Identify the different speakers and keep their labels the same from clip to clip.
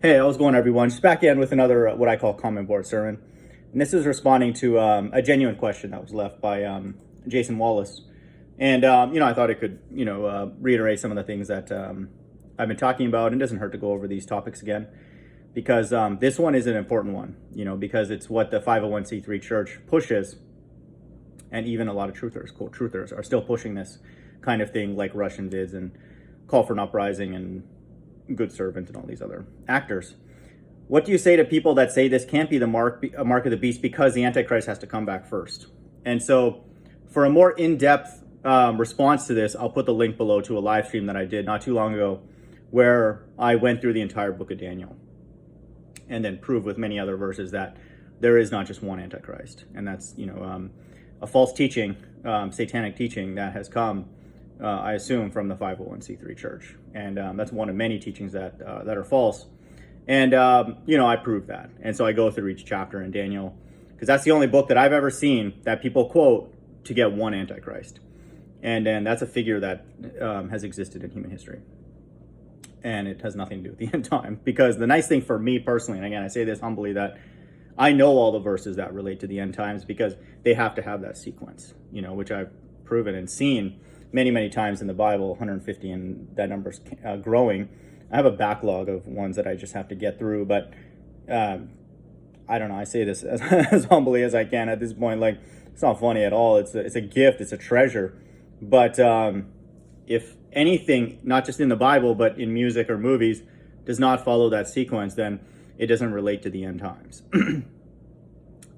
Speaker 1: Hey, how's it going, everyone? Just back in with another what I call comment board sermon. And this is responding to a genuine question that was left by JWallace. And, I thought it could, reiterate some of the things that I've been talking about. And it doesn't hurt to go over these topics again because this one is an important one, because it's what the 501c3 church pushes. And even a lot of truthers, quote truthers, are still pushing this kind of thing, like Russian vids and call for an uprising and good servant and all these other actors. What do you say to people that say this can't be the mark of the beast because the Antichrist has to come back first? And so for a more in-depth response to this, I'll put the link below to a live stream that I did not too long ago where I went through the entire book of Daniel and then proved with many other verses that there is not just one Antichrist. And that's, a false teaching, satanic teaching that has come, I assume, from the 501c3 church. And that's one of many teachings that are false. And, I prove that. And so I go through each chapter in Daniel, because that's the only book that I've ever seen that people quote to get one Antichrist. And that's a figure that has existed in human history. And it has nothing to do with the end time. Because the nice thing for me personally, and again, I say this humbly, that I know all the verses that relate to the end times because they have to have that sequence, which I've proven and seen many, many times in the Bible, 150, and that number's growing. I have a backlog of ones that I just have to get through, but I don't know. I say this as humbly as I can at this point. Like, it's not funny at all. It's a gift. It's a treasure. But if anything, not just in the Bible, but in music or movies, does not follow that sequence, then it doesn't relate to the end times.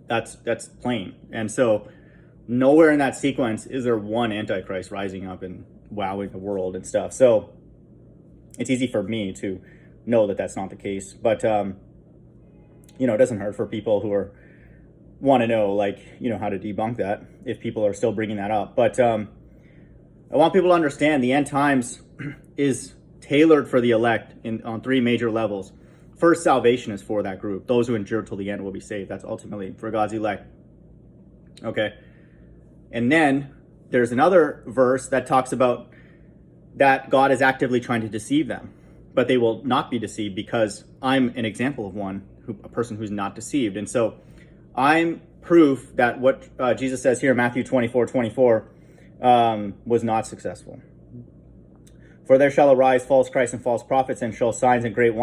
Speaker 1: That's plain. And so nowhere in that sequence is there one Antichrist rising up and wowing the world and stuff. So it's easy for me to know that that's not the case. But, it doesn't hurt for people who want to know, how to debunk that if people are still bringing that up. But I want people to understand the end times is tailored for the elect on three major levels. First, salvation is for that group. Those who endure till the end will be saved. That's ultimately for God's elect. Okay. And then there's another verse that talks about that God is actively trying to deceive them, but they will not be deceived because I'm an example of a person who's not deceived. And so I'm proof that what Jesus says here in Matthew 24:24 was not successful. For there shall arise false Christs and false prophets and show signs and great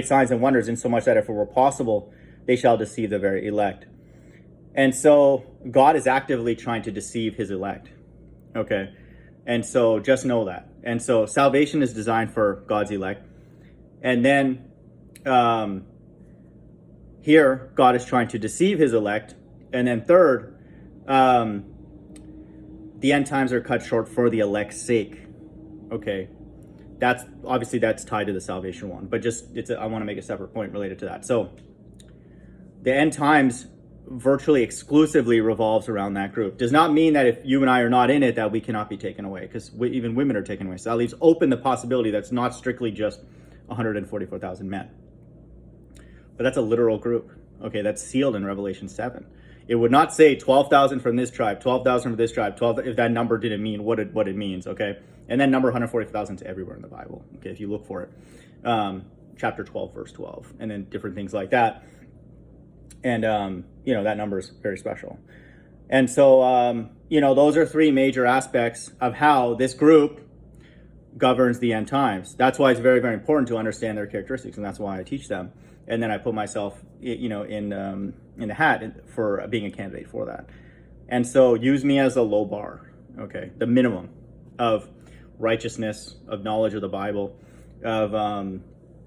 Speaker 1: signs and wonders, insomuch that if it were possible, they shall deceive the very elect. And so God is actively trying to deceive his elect. Okay. And so just know that. And so salvation is designed for God's elect. And then here, God is trying to deceive his elect. And then third, the end times are cut short for the elect's sake. Okay. That's tied to the salvation one, but I want to make a separate point related to that. So the end times virtually exclusively revolves around that group. Does not mean that if you and I are not in it, that we cannot be taken away, because even women are taken away. So that leaves open the possibility that's not strictly just 144,000 men. But that's a literal group. Okay, that's sealed in Revelation 7. It would not say 12,000 from this tribe, 12,000 from this tribe, 12 if that number didn't mean what it means, okay? And then number 140,000 is everywhere in the Bible, okay, if you look for it. Chapter 12, verse 12, and then different things like that. And, that number is very special. And so, those are three major aspects of how this group governs the end times. That's why it's very, very important to understand their characteristics, and that's why I teach them. And then I put myself, in the hat for being a candidate for that. And so use me as a low bar, okay? The minimum of righteousness, of knowledge of the Bible, of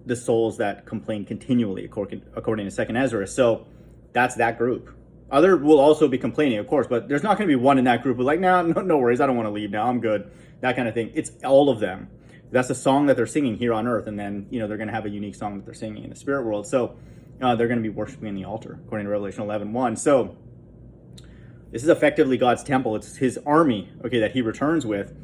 Speaker 1: the souls that complain continually, according to 2nd Ezra. So that's that group. Other will also be complaining, of course, but there's not going to be one in that group who's like, no worries, I don't want to leave now, I'm good. That kind of thing. It's all of them. That's a song that they're singing here on earth, and then, they're going to have a unique song that they're singing in the spirit world. So they're going to be worshiping in the altar, according to Revelation 11:1. So this is effectively God's temple. It's his army, okay, that he returns with.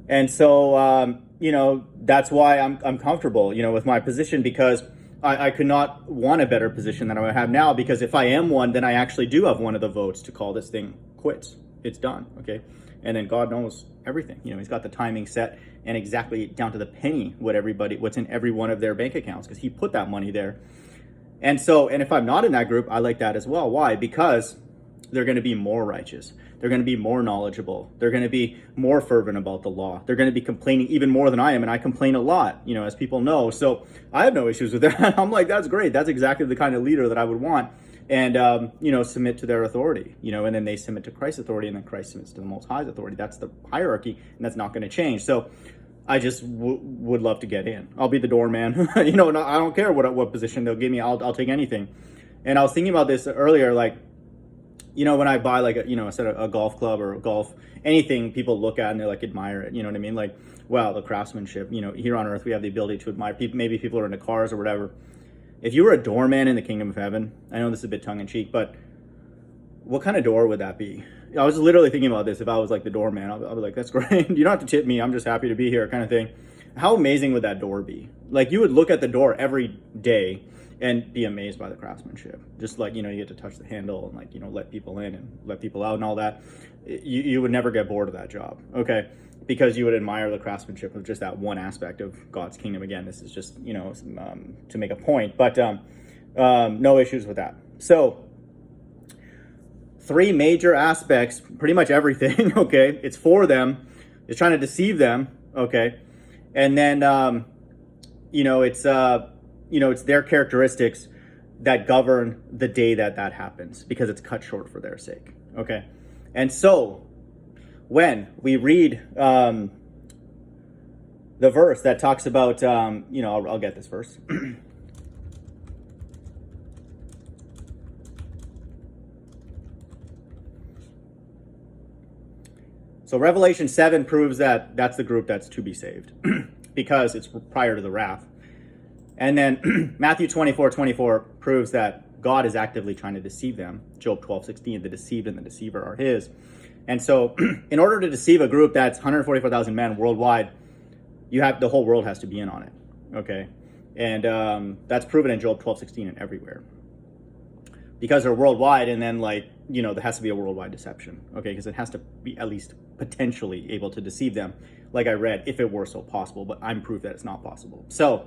Speaker 1: And so, that's why I'm comfortable, with my position, because I could not want a better position than I have now, because if I am one, then I actually do have one of the votes to call this thing quits. It's done, okay? And then God knows everything. He's got the timing set and exactly down to the penny what's in every one of their bank accounts, because he put that money there. And if I'm not in that group, I like that as well. Why? Because they're going to be more righteous. They're going to be more knowledgeable. They're going to be more fervent about the law. They're going to be complaining even more than I am. And I complain a lot, as people know. So I have no issues with that. I'm like, that's great. That's exactly the kind of leader that I would want. And, submit to their authority, and then they submit to Christ's authority, and then Christ submits to the Most High's authority. That's the hierarchy, and that's not going to change. So I just would love to get in. I'll be the doorman, and I don't care what position they'll give me. I'll take anything. And I was thinking about this earlier, like, when I buy like a golf club or anything, people look at and they like admire it. You know what I mean? Like, wow, the craftsmanship. Here on earth we have the ability to admire people. Maybe people are into cars or whatever. If you were a doorman in the kingdom of heaven, I know this is a bit tongue in cheek, but what kind of door would that be? I was literally thinking about this. If I was like the doorman, I was like, that's great. You don't have to tip me. I'm just happy to be here, kind of thing. How amazing would that door be? Like, you would look at the door every day and be amazed by the craftsmanship. Just like, you get to touch the handle and like, let people in and let people out and all that. You would never get bored of that job. Okay. Because you would admire the craftsmanship of just that one aspect of God's kingdom. Again, this is just, to make a point, but no issues with that. So 3 major aspects, pretty much everything. Okay. It's for them. It's trying to deceive them. Okay. And then, it's their characteristics that govern the day that happens, because it's cut short for their sake. Okay. And so when we read the verse that talks about, I'll get this verse. So Revelation 7 proves that that's the group that's to be saved because it's prior to the wrath. And then Matthew 24:24 proves that God is actively trying to deceive them. Job 12:16, the deceived and the deceiver are his. And so in order to deceive a group that's 144,000 men worldwide, the whole world has to be in on it. Okay. And that's proven in Job 12:16 and everywhere. Because they're worldwide, and then there has to be a worldwide deception. Okay, because it has to be at least potentially able to deceive them. Like I read, if it were so possible, but I'm proof that it's not possible. So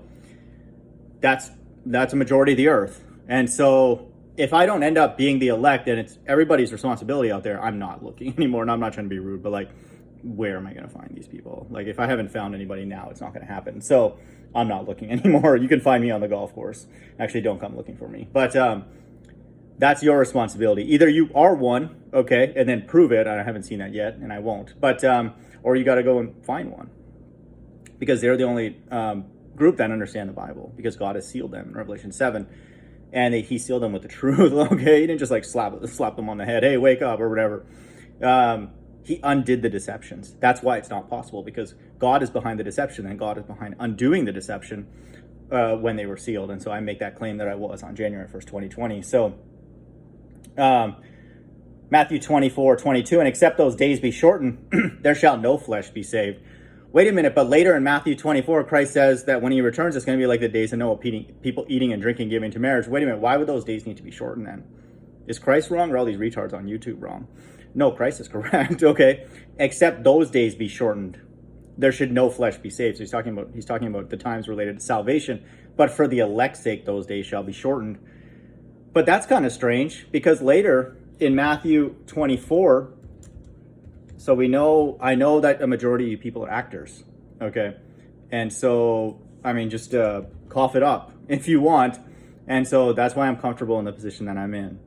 Speaker 1: that's a majority of the earth. And so if I don't end up being the elect, and it's everybody's responsibility out there, I'm not looking anymore. And I'm not trying to be rude, but where am I going to find these people? Like, if I haven't found anybody now, it's not going to happen. So I'm not looking anymore. You can find me on the golf course. Actually, don't come looking for me. But that's your responsibility. Either you are one, okay, and then prove it. I haven't seen that yet, and I won't. But or you got to go and find one, because they're the only group that understand the Bible, because God has sealed them in Revelation 7, and he sealed them with the truth. Okay, he didn't just slap them on the head, hey, wake up, or whatever. He undid the deceptions. That's why it's not possible, because God is behind the deception, and God is behind undoing the deception when they were sealed. And so I make that claim that I was on January 1st, 2020. So Matthew 24:22, and except those days be shortened, there shall no flesh be saved. Wait a minute, but later in Matthew 24, Christ says that when he returns, it's going to be like the days of Noah, people eating and drinking, giving to marriage. Wait a minute, why would those days need to be shortened then? Is Christ wrong, or all these retards on YouTube wrong? No, Christ is correct. Okay, except those days be shortened, there should no flesh be saved. So he's talking about the times related to salvation, but for the elect's sake, those days shall be shortened. But that's kind of strange, because later in Matthew 24, so I know that a majority of you people are actors, okay? And so, just cough it up if you want. And so that's why I'm comfortable in the position that I'm in.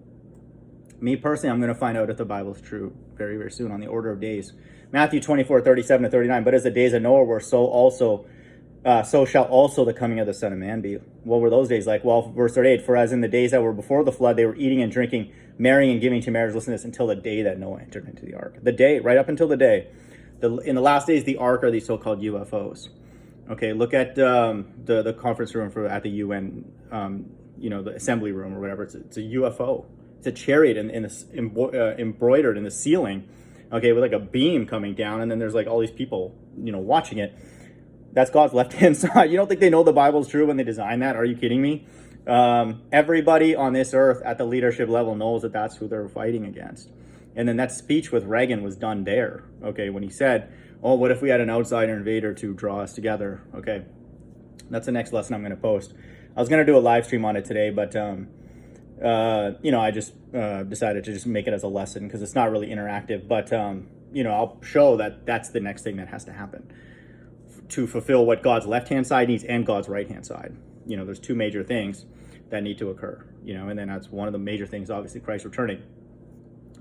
Speaker 1: Me personally, I'm going to find out if the Bible is true very, very soon, on the order of days. Matthew 24:37-39, but as the days of Noah were, so shall also the coming of the Son of Man be. What were those days like? Well, verse 38, for as in the days that were before the flood, they were eating and drinking, marrying and giving to marriage, listen to this, until the day that Noah entered into the ark. The day, right up until the day. In the last days, the ark are these so-called UFOs. Okay, look at the conference room at the UN, the assembly room or whatever. It's a UFO. It's a chariot embroidered in the ceiling, okay, with like a beam coming down, and then there's like all these people, watching it. That's God's left-hand side. You don't think they know the Bible's true when they design that? Are you kidding me? Everybody on this earth at the leadership level knows that that's who they're fighting against. And then that speech with Reagan was done there, okay, when he said, oh, what if we had an outsider invader to draw us together? Okay, that's the next lesson I'm going to post. I was going to do a live stream on it today, but I just decided to just make it as a lesson because it's not really interactive. But I'll show that that's the next thing that has to happen to fulfill what God's left-hand side needs and God's right-hand side. There's two major things that need to occur, and then that's one of the major things, obviously, Christ returning.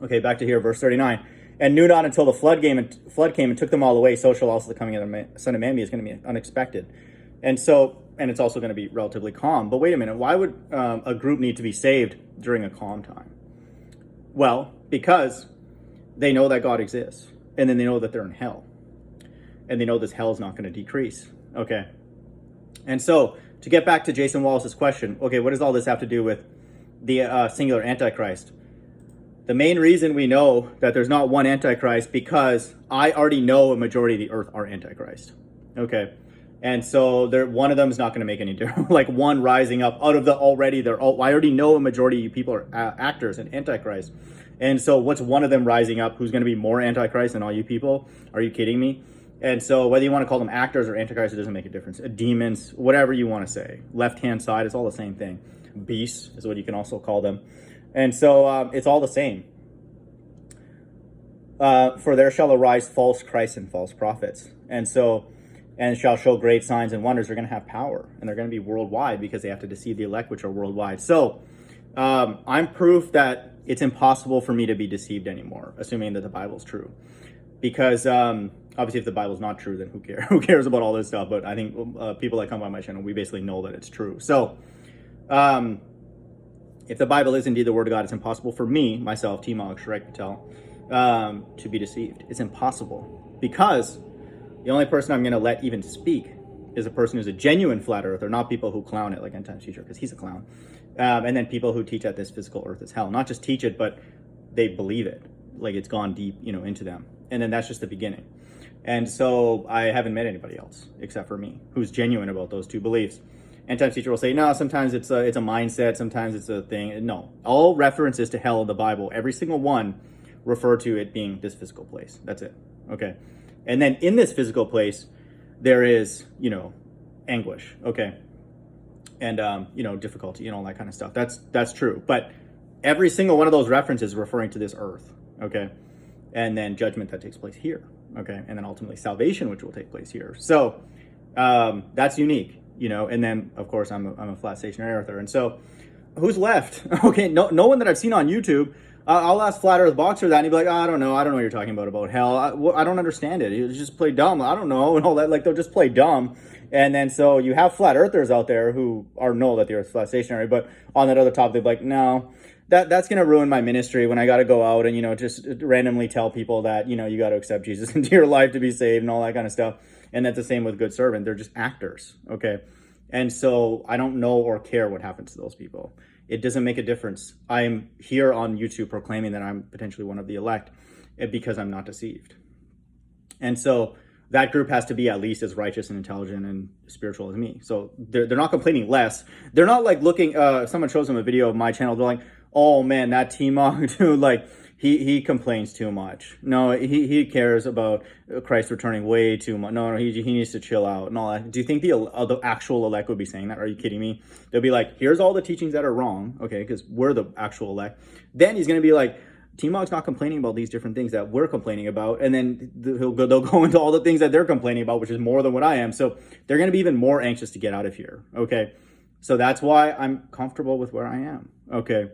Speaker 1: Okay, back to here, verse 39. And knew not until the flood came and took them all away, so shall also the coming of the Son of Man be. Is going to be unexpected. And it's also going to be relatively calm. But wait a minute, why would a group need to be saved during a calm time? Well, because they know that God exists, and then they know that they're in hell, and they know this hell is not going to decrease. Okay, and so to get back to Jason Wallace's question, okay, what does all this have to do with the singular Antichrist? The main reason we know that there's not one Antichrist because I already know a majority of the earth are Antichrist. Okay. And so one of them is not going to make any difference. Like one rising up out of the already, I already know a majority of you people are actors and Antichrist. And so what's one of them rising up who's going to be more Antichrist than all you people? Are you kidding me? And so whether you want to call them actors or Antichrist, it doesn't make a difference. Demons, whatever you want to say. Left-hand side, it's all the same thing. Beasts is what you can also call them. And so it's all the same. For there shall arise false Christs and false prophets. And shall show great signs and wonders. They're going to have power. And they're going to be worldwide because they have to deceive the elect, which are worldwide. So I'm proof that it's impossible for me to be deceived anymore, assuming that the Bible's true. Because obviously if the Bible's not true, then who cares? Who cares about all this stuff? But I think people that come by my channel, we basically know that it's true. So if the Bible is indeed the Word of God, it's impossible for me, myself, T-Mog, Shrek Patel, to be deceived. It's impossible because the only person I'm going to let even speak is a person who's a genuine flat earther, not people who clown it like End Times Teacher, because he's a clown. And then people who teach that this physical earth is hell. Not just teach it, but they believe it. Like it's gone deep, into them. And then that's just the beginning. And so I haven't met anybody else except for me who's genuine about those two beliefs. End Times Teacher will say, no, sometimes it's a mindset, sometimes it's a thing. No, all references to hell in the Bible, every single one refer to it being this physical place. That's it. Okay. And then in this physical place, there is, anguish. Okay. And, difficulty and all that kind of stuff. That's true. But every single one of those references referring to this earth. Okay. And then judgment that takes place here. Okay. And then ultimately salvation, which will take place here. So, that's unique, and then of course I'm a flat stationary earther. And so who's left? Okay. No one that I've seen on YouTube. I'll ask Flat Earth Boxer that, and he'd be like, I don't know what you're talking about hell. I don't understand it. You just play dumb. I don't know, and all that. Like, they'll just play dumb. And then so you have flat earthers out there who know that the Earth's flat stationary, but on that other topic, they'd be like, no, that's going to ruin my ministry when I got to go out and, just randomly tell people that, you got to accept Jesus into your life to be saved and all that kind of stuff. And that's the same with Good Servant. They're just actors, okay? And so I don't know or care what happens to those people. It doesn't make a difference. I'm here on YouTube proclaiming that I'm potentially one of the elect because I'm not deceived. And so that group has to be at least as righteous and intelligent and spiritual as me. So they're not complaining less. They're not like looking, someone shows them a video of my channel, they're like, oh man, that T-Mog dude, like he complains too much. No, he cares about Christ returning way too much. No, he needs to chill out and all that. Do you think the actual elect would be saying that? Are you kidding me? They'll be like, here's all the teachings that are wrong, okay, because we're the actual elect. Then he's going to be like, T-Mog's not complaining about these different things that we're complaining about, and then they'll go into all the things that they're complaining about, which is more than what I am. So they're going to be even more anxious to get out of here, okay? So that's why I'm comfortable with where I am, okay?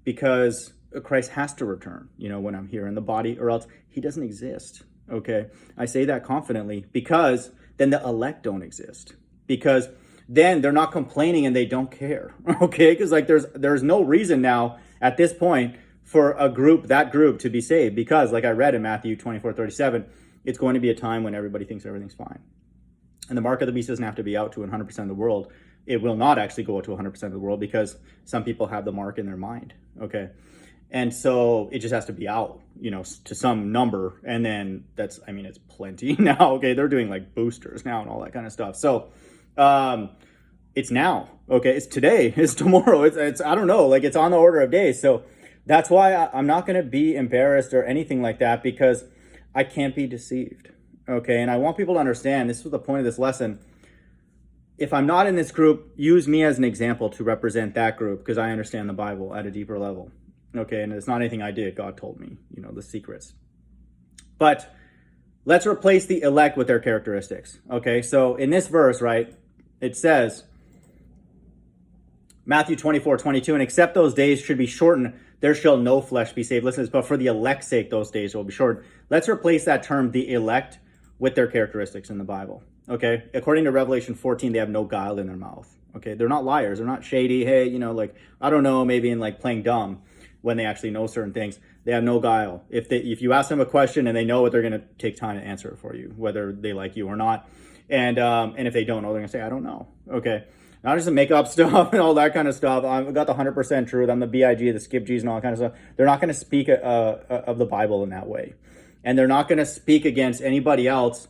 Speaker 1: Because Christ has to return, when I'm here in the body, or else he doesn't exist, okay? I say that confidently because then the elect don't exist, because then they're not complaining and they don't care, okay? Because like there's no reason now at this point for that group to be saved, because like I read in Matthew 24:37, it's going to be a time when everybody thinks everything's fine. And the mark of the beast doesn't have to be out to 100% of the world. It will not actually go out to 100% of the world because some people have the mark in their mind, okay? And so it just has to be out, to some number. And then it's plenty now, okay? They're doing like boosters now and all that kind of stuff. So it's now, okay? It's today, it's tomorrow. It's I don't know, like it's on the order of days. So That's why I'm not going to be embarrassed or anything like that, because I can't be deceived. Okay, and I want people to understand, this was the point of this lesson. If I'm not in this group, use me as an example to represent that group, because I understand the Bible at a deeper level. Okay, and it's not anything I did. God told me, the secrets. But let's replace the elect with their characteristics. Okay, so in this verse, right, it says, Matthew 24:22, and except those days should be shortened, there shall no flesh be saved. Listen to this, but for the elect's sake, those days will be shortened. Let's replace that term, the elect, with their characteristics in the Bible. Okay, according to Revelation 14, they have no guile in their mouth. Okay, they're not liars. They're not shady. Hey, I don't know, maybe in like playing dumb when they actually know certain things. They have no guile. If you ask them a question and they know it, they're going to take time to answer it for you, whether they like you or not. And if they don't know, they're going to say, I don't know. Okay. Not just to make up stuff and all that kind of stuff. I've got the 100% truth. I'm the BIG, the skip G's and all that kind of stuff. They're not going to speak of the Bible in that way. And they're not going to speak against anybody else,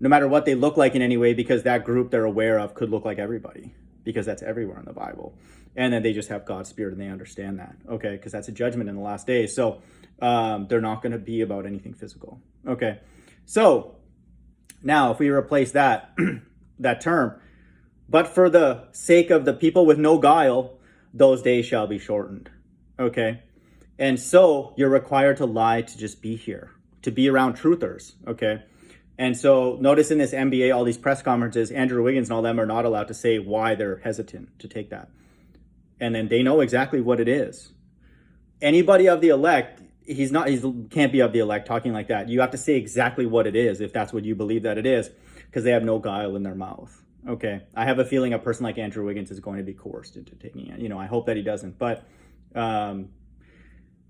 Speaker 1: no matter what they look like in any way, because that group they're aware of could look like everybody, because that's everywhere in the Bible. And then they just have God's Spirit and they understand that, okay, because that's a judgment in the last days. So they're not going to be about anything physical. Okay, so now if we replace that that term, but for the sake of the people with no guile, those days shall be shortened. Okay, and so you're required to lie to just be here, to be around truthers. Okay. And so notice in this MBA, all these press conferences, Andrew Wiggins and all them are not allowed to say why they're hesitant to take that. And then they know exactly what it is. Anybody of the elect, he can't be of the elect talking like that. You have to say exactly what it is, if that's what you believe that it is, because they have no guile in their mouth. Okay. I have a feeling a person like Andrew Wiggins is going to be coerced into taking it. I hope that he doesn't, but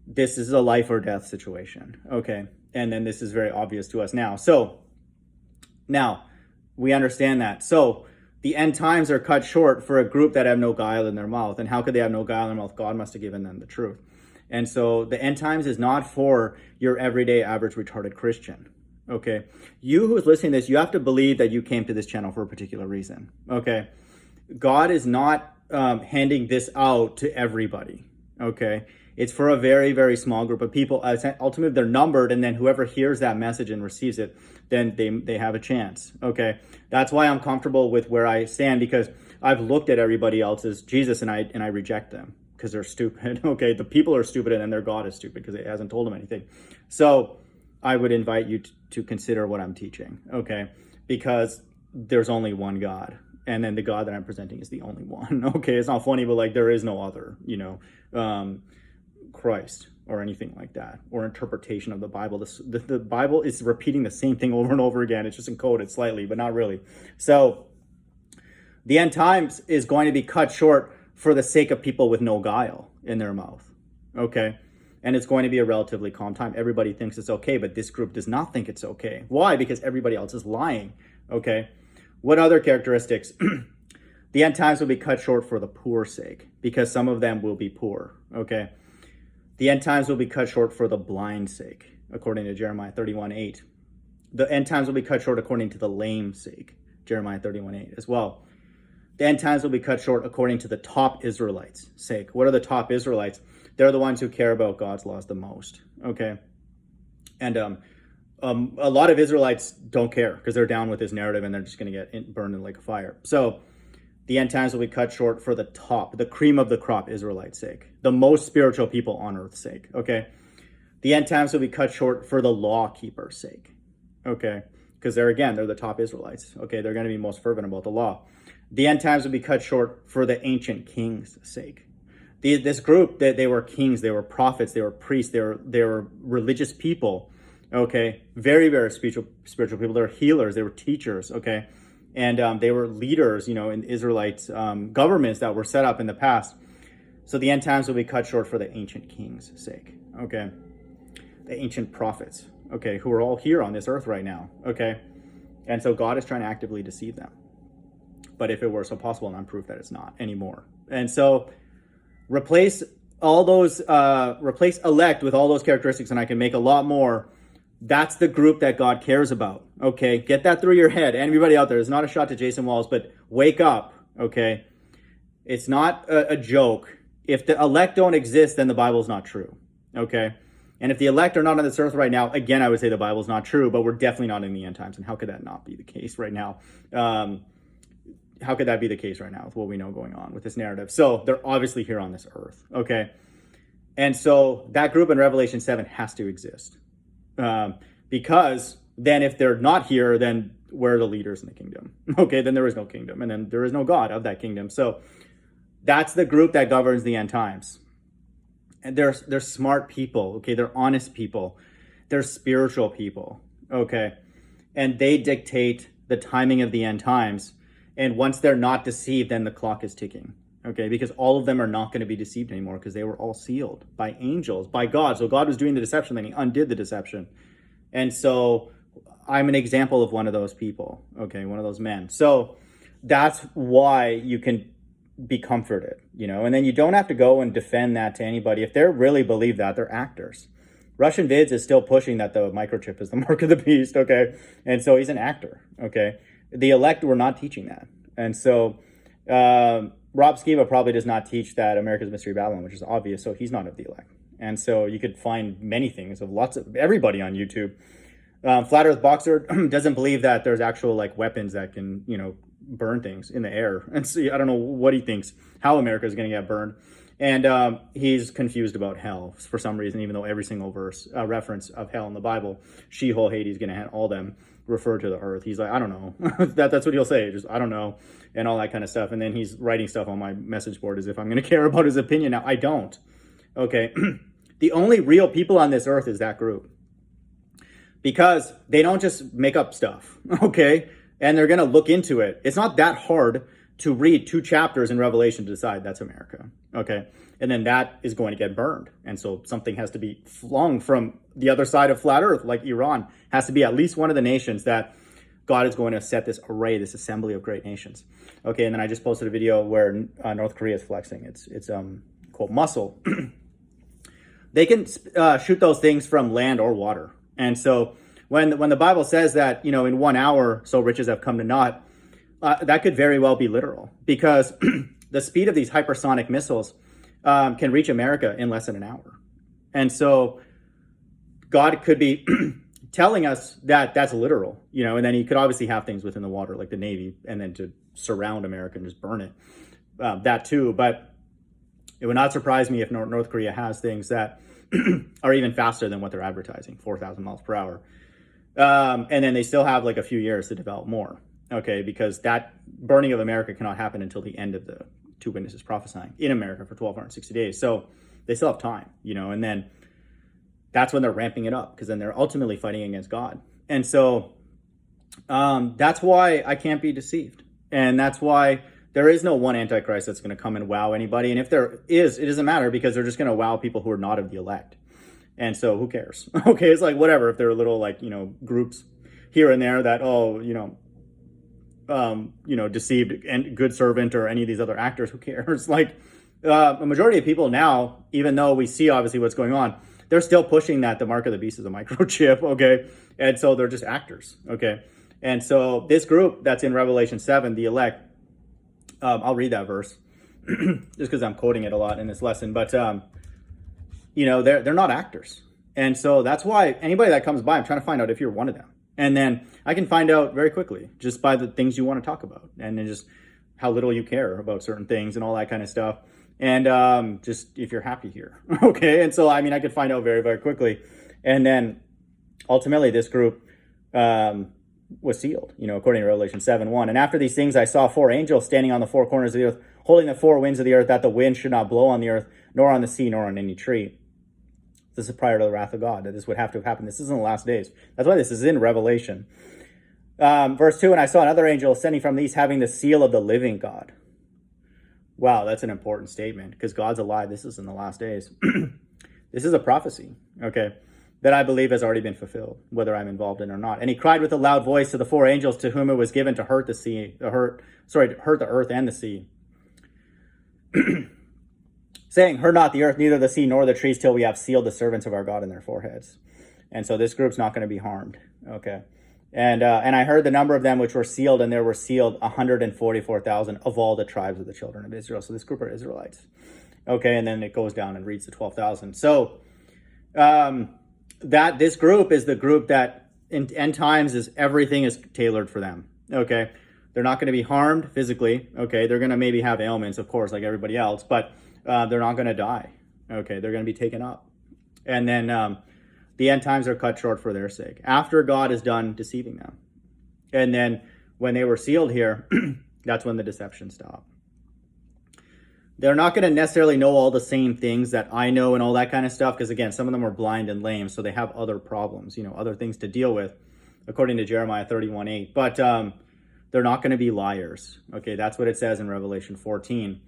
Speaker 1: this is a life or death situation. Okay. And then this is very obvious to us now. So now we understand that. So the end times are cut short for a group that have no guile in their mouth. And how could they have no guile in their mouth? God must have given them the truth. And so the end times is not for your everyday average retarded Christian. Okay. You who's listening to this, you have to believe that you came to this channel for a particular reason. Okay. God is not handing this out to everybody. Okay. It's for a very, very small group of people. Ultimately, they're numbered, and then whoever hears that message and receives it, then they have a chance. Okay, that's why I'm comfortable with where I stand, because I've looked at everybody else's Jesus and I reject them because they're stupid. Okay, the people are stupid, and then their God is stupid because it hasn't told them anything. So I would invite you to consider what I'm teaching. Okay, because there's only one God. And then the God that I'm presenting is the only one. Okay, it's not funny, but like there is no other, Christ or anything like that, or interpretation of the Bible. The Bible is repeating the same thing over and over again. It's just encoded slightly, but not really. So the end times is going to be cut short for the sake of people with no guile in their mouth. Okay. And it's going to be a relatively calm time. Everybody thinks it's okay, but this group does not think it's okay. Why? Because everybody else is lying. Okay. What other characteristics? The end times will be cut short for the poor's sake, because some of them will be poor. Okay. The end times will be cut short for the blind's sake, according to Jeremiah 31:8. The end times will be cut short according to the lame's sake, Jeremiah 31:8 as well. The end times will be cut short according to the top Israelites' sake. What are the top Israelites? They're the ones who care about God's laws the most. Okay. And a lot of Israelites don't care because they're down with this narrative and they're just going to get burned in like a fire. So the end times will be cut short for the top, the cream of the crop Israelites' sake, the most spiritual people on earth's sake. Okay. The end times will be cut short for the law keeper's sake. Okay. Because they're the top Israelites. Okay. They're going to be most fervent about the law. The end times will be cut short for the ancient king's sake. This group, they were kings, they were prophets, they were priests, they were religious people. Okay, very, very spiritual people. They were healers, they were teachers. Okay, and they were leaders, in Israelites governments that were set up in the past. So the end times will be cut short for the ancient king's sake. Okay, the ancient prophets. Okay, who are all here on this earth right now. Okay, and so God is trying to actively deceive them. But if it were so possible, and I'm proof that it's not anymore. And so replace elect with all those characteristics, and I can make a lot more. That's the group that God cares about. Okay, get that through your head. Everybody out there, it's not a shot to JWallace, but wake up. Okay, it's not a joke. if the elect don't exist, then the Bible's not true. Okay. And if the elect are not on this earth right now, again, I would say the Bible's not true, but we're definitely not in the end times. And how could that not be the case right now? How could that be the case right now with what we know going on with this narrative? So they're obviously here on this earth. Okay. And so that group in Revelation 7 has to exist. Because then if they're not here, then where are the leaders in the kingdom? Okay, then there is no kingdom, and then there is no God of that kingdom. So that's the group that governs the end times. And they're smart people, okay? They're honest people. They're spiritual people, okay? And they dictate the timing of the end times. And once they're not deceived, then the clock is ticking, okay? Because all of them are not going to be deceived anymore because they were all sealed by angels, by God. So God was doing the deception, then he undid the deception. And so I'm an example of one of those people, okay? One of those men. So that's why you can be comforted, and then you don't have to go and defend that to anybody. If they really believe that, they're actors. Russian Vids is still pushing that the microchip is the mark of the beast, okay? And so he's an actor, okay? The elect were not teaching that. And so Rob Skiba probably does not teach that America's Mystery Babylon, which is obvious, so he's not of the elect. And so you could find many things of lots of everybody on YouTube. Flat Earth Boxer doesn't believe that there's actual weapons that can, burn things in the air. And so I don't know what he thinks, how America is going to get burned. And he's confused about hell for some reason, even though every single verse, reference of hell in the Bible, Sheol, Hades, going to have all them refer to the earth. He's like, I don't know. That's what he'll say. Just, I don't know. And all that kind of stuff. And then he's writing stuff on my message board as if I'm going to care about his opinion. Now, I don't. Okay. The only real people on this earth is that group. Because they don't just make up stuff. Okay. And they're going to look into it. It's not that hard to read 2 chapters in Revelation to decide that's America, okay? And then that is going to get burned. And so something has to be flung from the other side of flat earth, like Iran, has to be at least one of the nations that God is going to set this array, this assembly of great nations. Okay, and then I just posted a video where North Korea is flexing. It's called Muscle. They can shoot those things from land or water. And so when the Bible says that, in 1 hour, so riches have come to naught, that could very well be literal, because the speed of these hypersonic missiles can reach America in less than an hour. And so God could be telling us that that's literal, and then he could obviously have things within the water, like the Navy, and then to surround America and just burn it, that too. But it would not surprise me if North Korea has things that are even faster than what they're advertising, 4,000 miles per hour. And then they still have a few years to develop more. Okay, because that burning of America cannot happen until the end of the 2 witnesses prophesying in America for 1,260 days. So they still have time, and then that's when they're ramping it up, because then they're ultimately fighting against God. And so that's why I can't be deceived. And that's why there is no one Antichrist that's going to come and wow anybody. And if there is, it doesn't matter, because they're just going to wow people who are not of the elect. And so who cares? Okay, it's whatever if there are little groups here and there that, deceived and good servant or any of these other actors, who cares? A majority of people now, even though we see obviously what's going on, they're still pushing that the mark of the beast is a microchip, okay? And so they're just actors, okay? And so this group that's in Revelation 7, the elect, I'll read that verse just because I'm quoting it a lot in this lesson, but they're not actors. And so that's why anybody that comes by, I'm trying to find out if you're one of them. And then I can find out very quickly just by the things you want to talk about, and then just how little you care about certain things and all that kind of stuff. And just if you're happy here. Okay. And so, I could find out very, very quickly. And then ultimately this group was sealed, according to Revelation 7:1. And after these things, I saw 4 angels standing on the 4 corners of the earth, holding the 4 winds of the earth, that the wind should not blow on the earth, nor on the sea, nor on any tree. This is prior to the wrath of God, that this would have to have happened. This is in the last days. That's why this is in Revelation. Verse 2, and I saw another angel ascending from these, having the seal of the living God. Wow, that's an important statement, because God's alive. This is in the last days. This is a prophecy, okay, that I believe has already been fulfilled, whether I'm involved in it or not. And he cried with a loud voice to the 4 angels to whom it was given to hurt the earth and the sea. Saying, hurt not the earth, neither the sea nor the trees, till we have sealed the servants of our God in their foreheads. And so this group's not going to be harmed. Okay. And I heard the number of them which were sealed, and there were sealed 144,000 of all the tribes of the children of Israel. So this group are Israelites. Okay, and then it goes down and reads the 12,000. So that this group is the group that in end times is everything is tailored for them. Okay, they're not going to be harmed physically. Okay, they're going to maybe have ailments, of course, like everybody else, but they're not going to die. Okay, they're going to be taken up. And then the end times are cut short for their sake, after God is done deceiving them. And then when they were sealed here, that's when the deception stopped. They're not going to necessarily know all the same things that I know and all that kind of stuff, because again, some of them are blind and lame, so they have other problems, other things to deal with, according to Jeremiah 31:8. But they're not going to be liars. Okay, that's what it says in Revelation 14.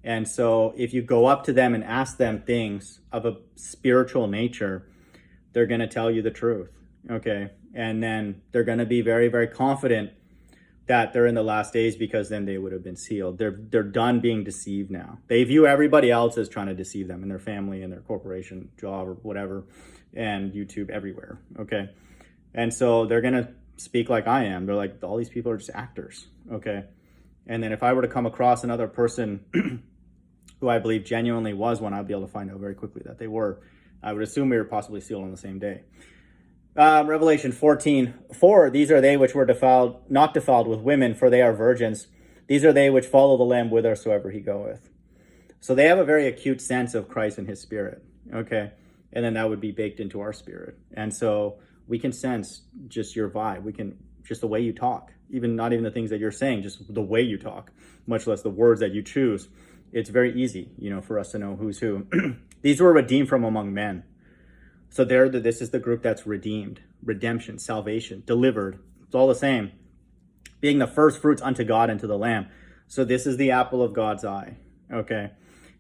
Speaker 1: And so if you go up to them and ask them things of a spiritual nature, they're going to tell you the truth. Okay, and then they're going to be very, very confident that they're in the last days, because then they would have been sealed. They're done being deceived now. They view everybody else as trying to deceive them, and their family and their corporation, job or whatever, and YouTube everywhere. Okay, and so they're going to speak like I am. They're like, all these people are just actors. Okay, and then if I were to come across another person who I believe genuinely was one, I'd be able to find out very quickly that they were. I would assume we were possibly sealed on the same day. Revelation 14:4, these are they which were not defiled with women, for they are virgins. These are they which follow the Lamb whithersoever he goeth. So they have a very acute sense of Christ and his spirit. Okay. And then that would be baked into our spirit. And so we can sense just your vibe. Just the way you talk, not even the things that you're saying, just the way you talk, much less the words that you choose. It's very easy, for us to know who's who. These were redeemed from among men. So this is the group that's redeemed, redemption, salvation, delivered. It's all the same. Being the first fruits unto God and to the Lamb. So this is the apple of God's eye. Okay.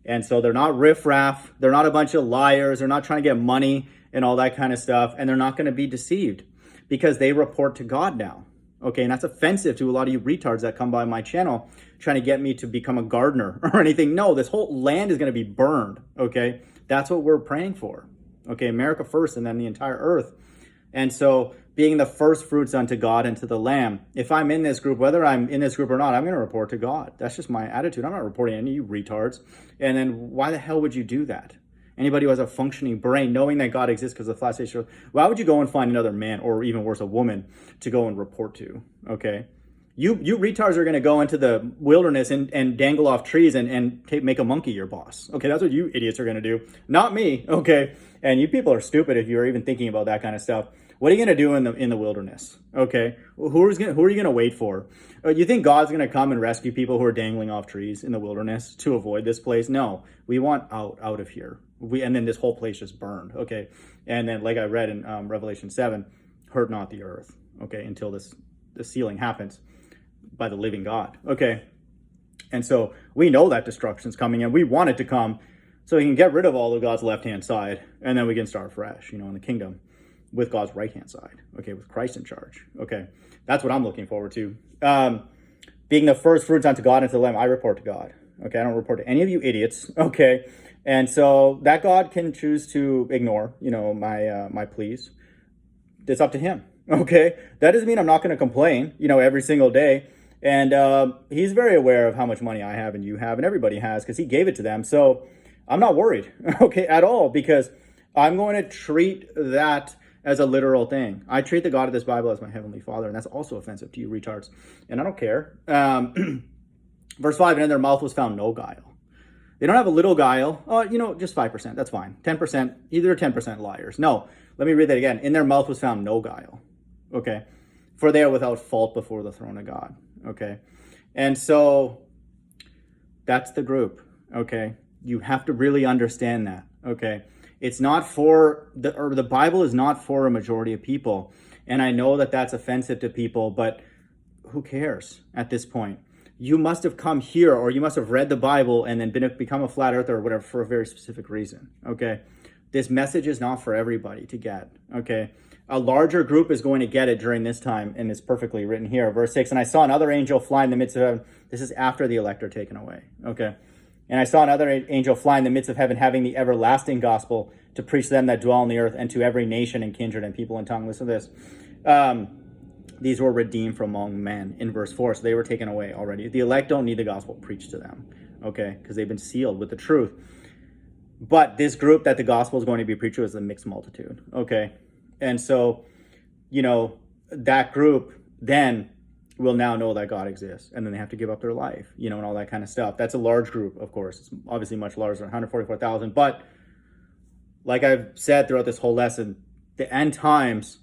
Speaker 1: And so they're not riffraff. They're not a bunch of liars. They're not trying to get money and all that kind of stuff. And they're not going to be deceived, because they report to God now. Okay, and that's offensive to a lot of you retards that come by my channel trying to get me to become a gardener or anything. No, this whole land is going to be burned. Okay, that's what we're praying for. Okay, America first, and then the entire earth. And so being the first fruits unto God and to the Lamb, if I'm in this group, whether I'm in this group or not, I'm going to report to God. That's just my attitude. I'm not reporting any of you retards. And then why the hell would you do that? Anybody who has a functioning brain, knowing that God exists because of the flash shows, why would you go and find another man, or even worse, a woman, to go and report to? Okay, you retards are going to go into the wilderness and dangle off trees and make a monkey your boss. Okay, that's what you idiots are going to do, not me. Okay, and you people are stupid if you're even thinking about that kind of stuff. What are you going to do in the wilderness? Okay, who are you going to wait for? You think God's going to come and rescue people who are dangling off trees in the wilderness to avoid this place? No, we want out of here. And then this whole place just burned. Okay, and then like I read in Revelation 7, hurt not the earth. Okay, until the sealing happens by the living God. Okay, and so we know that destruction's coming, and we want it to come so we can get rid of all of God's left-hand side, and then we can start fresh, in the kingdom with God's right-hand side. Okay, with Christ in charge. Okay, that's what I'm looking forward to. Being the first fruits unto God and to the Lamb, I report to God. Okay, I don't report to any of you idiots. Okay, and so that God can choose to ignore, my pleas. It's up to him. Okay, that doesn't mean I'm not going to complain, every single day. And he's very aware of how much money I have and you have and everybody has, because he gave it to them. So I'm not worried, okay, at all, because I'm going to treat that as a literal thing. I treat the God of this Bible as my heavenly Father, and that's also offensive to you retards. And I don't care. Verse 5, and in their mouth was found no guile. They don't have a little guile. Oh, just 5%. That's fine. 10%, either 10% liars. No, let me read that again. In their mouth was found no guile. Okay. For they are without fault before the throne of God. Okay. And so that's the group. Okay. You have to really understand that. Okay. It's not for the Bible is not for a majority of people. And I know that that's offensive to people, but who cares at this point? You must have come here, or you must have read the Bible and then become a flat earther or whatever for a very specific reason. Okay. This message is not for everybody to get. Okay. A larger group is going to get it during this time, and it's perfectly written here. Verse 6, and I saw another angel fly in the midst of heaven. This is after the elect are taken away. Okay. And I saw another angel fly in the midst of heaven, having the everlasting gospel to preach to them that dwell on the earth, and to every nation and kindred and people and tongue. Listen to this. These were redeemed from among men in verse 4. So they were taken away already. The elect don't need the gospel preached to them. Okay. Because they've been sealed with the truth. But this group that the gospel is going to be preached to is a mixed multitude. Okay. And so, that group then will now know that God exists, and then they have to give up their life, and all that kind of stuff. That's a large group, of course. It's obviously much larger than 144,000. But like I've said throughout this whole lesson, the end times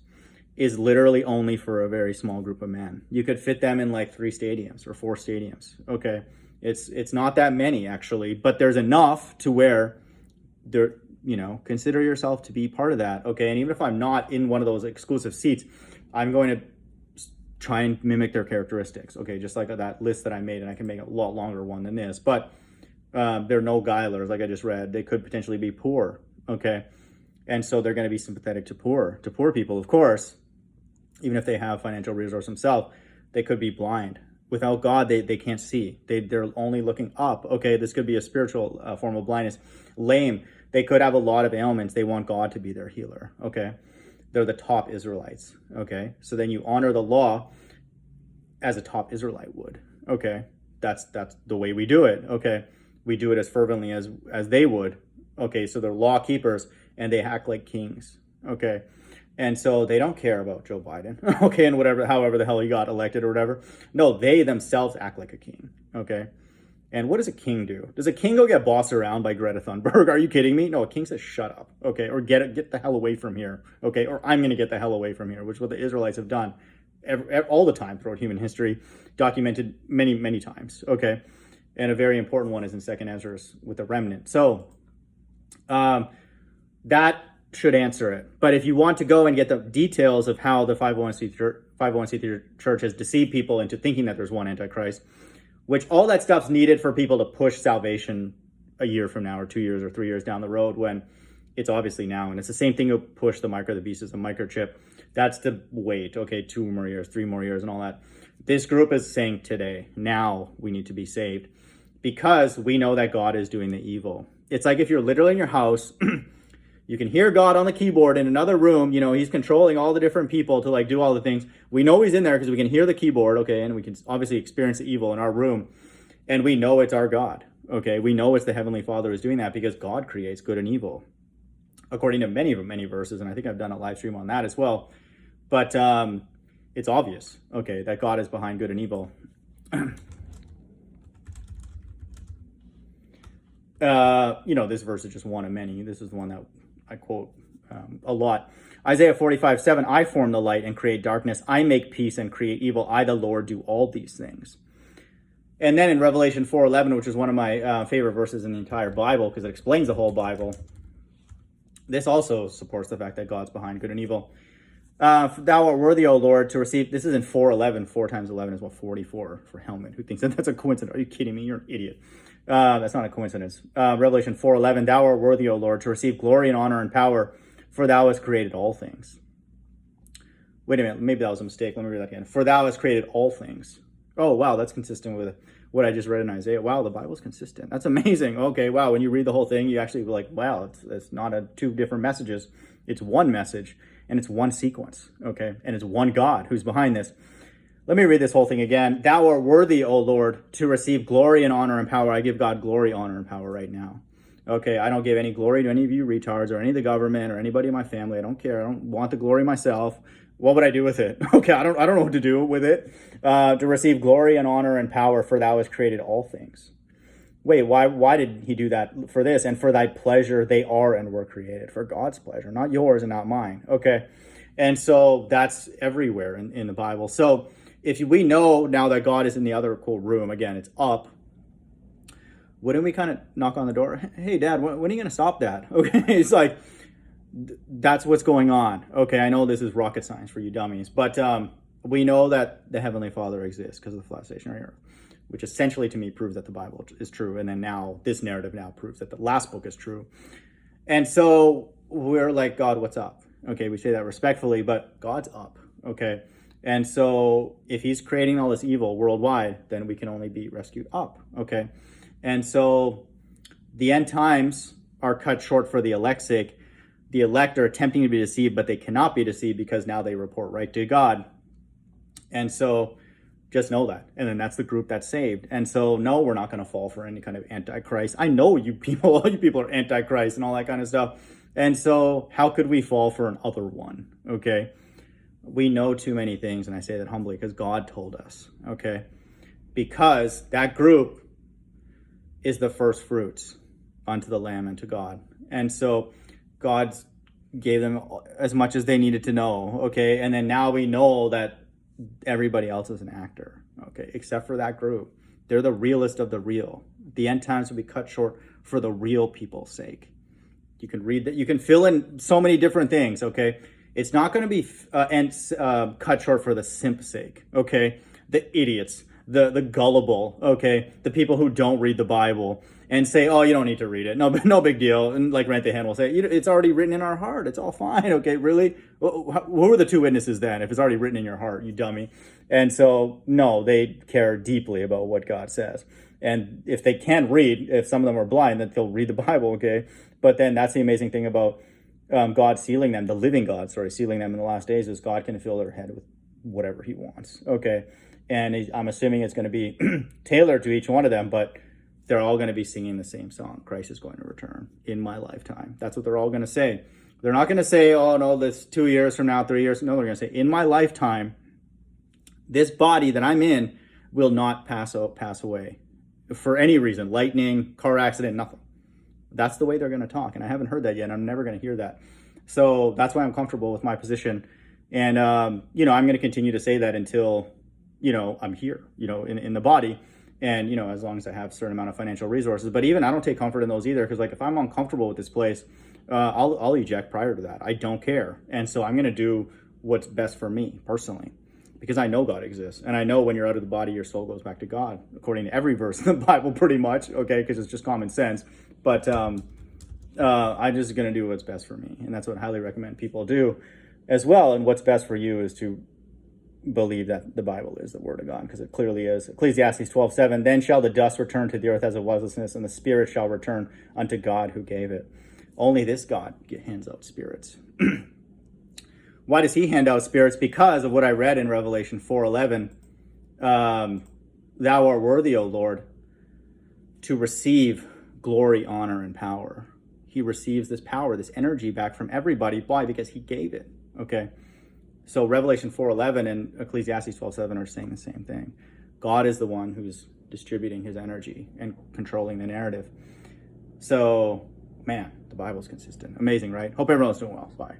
Speaker 1: is literally only for a very small group of men. You could fit them in like 3 stadiums or 4 stadiums. Okay. It's not that many actually, but there's enough to where they're, consider yourself to be part of that. Okay. And even if I'm not in one of those exclusive seats, I'm going to try and mimic their characteristics. Okay. Just like that list that I made, and I can make a lot longer one than this, but they're no guilers. Like I just read, they could potentially be poor. Okay. And so they're going to be sympathetic to poor people, of course. Even if they have financial resource themselves, they could be blind. Without God, they can't see. They're only looking up. Okay, this could be a spiritual form of blindness. Lame. They could have a lot of ailments. They want God to be their healer. Okay, they're the top Israelites. Okay, so then you honor the law as a top Israelite would. Okay, that's the way we do it. Okay, we do it as fervently as they would. Okay, so they're law keepers and they act like kings. Okay. And so they don't care about Joe Biden, okay, and however the hell he got elected or whatever. No, they themselves act like a king, okay? And what does a king do? Does a king go get bossed around by Greta Thunberg? Are you kidding me? No, a king says, shut up, okay? Or get the hell away from here, okay? Or I'm going to get the hell away from here, which is what the Israelites have done all the time throughout human history, documented many, many times, okay? And a very important one is in 2nd Ezra with the remnant. So that should answer it. But if you want to go and get the details of how the 501c3 church has deceived people into thinking that there's one Antichrist, which all that stuff's needed for people to push salvation a year from now or 2 years or 3 years down the road, when it's obviously now. And it's the same thing to push the mark of the beast as a microchip. That's to wait, okay, 2 more years, 3 more years and all that. This group is saying today, now we need to be saved, because we know that God is doing the evil. It's like if you're literally in your house, you can hear God on the keyboard in another room. He's controlling all the different people to like do all the things. We know he's in there because we can hear the keyboard, okay, and we can obviously experience the evil in our room. And we know it's our God, okay? We know it's the Heavenly Father who's doing that, because God creates good and evil, according to many verses, and I think I've done a live stream on that as well. But it's obvious, okay, that God is behind good and evil. This verse is just one of many. This is the one that I quote a lot. Isaiah 45:7, I form the light and create darkness. I make peace and create evil. I, the Lord, do all these things. And then in Revelation 4:11, which is one of my favorite verses in the entire Bible, because it explains the whole Bible, this also supports the fact that God's behind good and evil. Thou art worthy, O Lord, to receive. This is in 4:11. 4 times 11 is 44 for helmet. Who thinks that's a coincidence? Are you kidding me? You're an idiot. That's not a coincidence. Revelation 4:11. Thou art worthy, O Lord, to receive glory and honor and power, for thou hast created all things. Wait a minute. Maybe that was a mistake. Let me read that again. For thou hast created all things. Oh, wow. That's consistent with what I just read in Isaiah. Wow, the Bible's consistent. That's amazing. Okay, wow. When you read the whole thing, you actually be like, wow, it's not two different messages. It's one message, and it's one sequence, okay? And it's one God who's behind this. Let me read this whole thing again. Thou art worthy, O Lord, to receive glory and honor and power. I give God glory, honor, and power right now. Okay, I don't give any glory to any of you retards or any of the government or anybody in my family. I don't care. I don't want the glory myself. What would I do with it? Okay, I don't know what to do with it. To receive glory and honor and power, for thou hast created all things. Wait, why did he do that? For this, and for thy pleasure they are and were created. For God's pleasure, not yours and not mine. Okay, and so that's everywhere in the Bible. So if we know now that God is in the other cool room, again, it's up, wouldn't we kind of knock on the door? Hey, Dad, when are you going to stop that? Okay, it's like, that's what's going on. Okay, I know this is rocket science for you dummies, but we know that the Heavenly Father exists because of the flat stationary earth, which essentially to me proves that the Bible is true. And then now this narrative now proves that the last book is true. And so we're like, God, what's up? Okay, we say that respectfully, but God's up. Okay. And so if he's creating all this evil worldwide, then we can only be rescued up. Okay. And so the end times are cut short for the elect's sake. The elect are attempting to be deceived, but they cannot be deceived because now they report right to God. And so Just know that. And then that's the group that's saved. And so, no, we're not going to fall for any kind of antichrist. I know you people, all you people are antichrist and all that kind of stuff. And so how could we fall for another one? Okay. We know too many things. And I say that humbly because God told us. Okay. Because that group is the first fruits unto the Lamb and to God. And so God gave them as much as they needed to know. Okay. And then now we know that everybody else is an actor, okay, except for that group. They're the realest of the real. The end times will be cut short for the real people's sake. You can read that. You can fill in so many different things, okay? It's not going to be cut short for the simp's sake, okay? The idiots, the gullible, okay? The people who don't read the Bible and say, oh, you don't need to read it. No big deal. And like Rent the Hand will say, it's already written in our heart. It's all fine. Okay, really? Who are the two witnesses then if it's already written in your heart, you dummy? And so, no, they care deeply about what God says. And if they can't read, if some of them are blind, then they'll read the Bible, okay? But then that's the amazing thing about God sealing them, the living God, sealing them in the last days, is God can fill their head with whatever he wants, okay? And I'm assuming it's going to be tailored to each one of them, but they're all going to be singing the same song. Christ is going to return in my lifetime. That's what they're all going to say. They're not going to say, oh, no, this 2 years from now, 3 years. No, they're going to say, in my lifetime, this body that I'm in will not pass away for any reason. Lightning, car accident, nothing. That's the way they're going to talk. And I haven't heard that yet. And I'm never going to hear that. So that's why I'm comfortable with my position. And, I'm going to continue to say that until, I'm here, in the body. And, as long as I have a certain amount of financial resources. But even I don't take comfort in those either. Because, if I'm uncomfortable with this place, I'll eject prior to that. I don't care. And so I'm going to do what's best for me personally. Because I know God exists. And I know when you're out of the body, your soul goes back to God. According to every verse in the Bible, pretty much. Okay, because it's just common sense. But I'm just going to do what's best for me. And that's what I highly recommend people do as well. And what's best for you is to believe that the Bible is the word of God, because it clearly is. Ecclesiastes 12:7, then shall the dust return to the earth as it was, and the spirit shall return unto God who gave it. Only this God hands out spirits. Why does he hand out spirits? Because of what I read in Revelation 4:11. Thou art worthy, O Lord, to receive glory, honor, and power. He receives this power, this energy back from everybody. Why? Because he gave it. Okay. So Revelation 4:11 and Ecclesiastes 12:7 are saying the same thing. God is the one who's distributing his energy and controlling the narrative. So, man, the Bible's consistent. Amazing, right? Hope everyone's doing well. Bye.